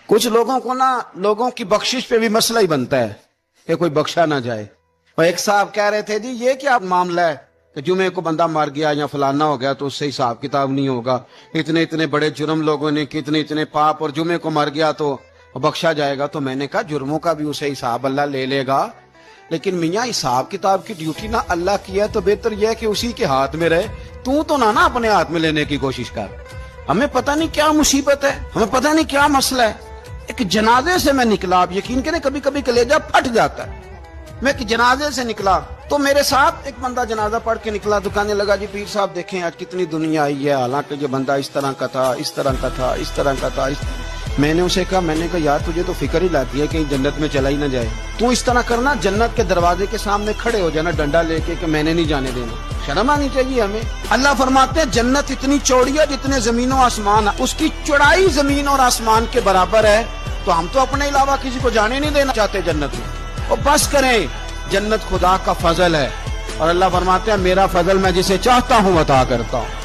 کچھ لوگوں کو نا لوگوں کی بخشش پہ بھی مسئلہ ہی بنتا ہے کہ کوئی بخشا نہ جائے. اور ایک صاحب کہہ رہے تھے جی یہ کیا معاملہ ہے کہ جمعے کو بندہ مر گیا یا فلانا ہو گیا تو اس سے حساب کتاب نہیں ہوگا, اتنے بڑے جرم لوگوں نے کی, اتنے پاپ, اور جمعے کو مر گیا تو بخشا جائے گا. تو میں نے کہا جرموں کا بھی اسے حساب اللہ لے لے گا, لیکن میاں حساب کتاب کی ڈیوٹی نہ اللہ کی ہے تو بہتر یہ ہے کہ اسی کے ہاتھ میں رہے. تو نہ اپنے ہاتھ میں لینے کی کوشش کر. ہمیں پتہ نہیں کیا مصیبت ہے, ہمیں پتہ نہیں کیا مسئلہ ہے. ایک جنازے سے میں نکلا, آپ یقین کریں کبھی کبھی کلیجہ پھٹ جاتا ہے. میں ایک جنازے سے نکلا تو میرے ساتھ ایک بندہ جنازہ پڑھ کے نکلا تو کہنے لگا جی پیر صاحب دیکھیں آج کتنی دنیا آئی ہے, حالانکہ یہ بندہ اس طرح کا تھا, اس طرح کا تھا, اس طرح کا تھا. میں نے اسے کہا یار تجھے تو فکر ہی لاتی ہے کہیں جنت میں چلا ہی نہ جائے. تو اس طرح کرنا, جنت کے دروازے کے سامنے کھڑے ہو جانا ڈنڈا لے کے کہ میں نے نہیں جانے دینا. شرم آنی چاہیے ہمیں. اللہ فرماتے ہیں جنت اتنی چوڑی ہے جتنے زمین و آسمان, اس کی چوڑائی زمین اور آسمان کے برابر ہے. تو ہم تو اپنے علاوہ کسی کو جانے نہیں دینا چاہتے جنت میں. اور بس کریں, جنت خدا کا فضل ہے, اور اللہ فرماتے ہیں میرا فضل میں جسے چاہتا ہوں عطا کرتا ہوں.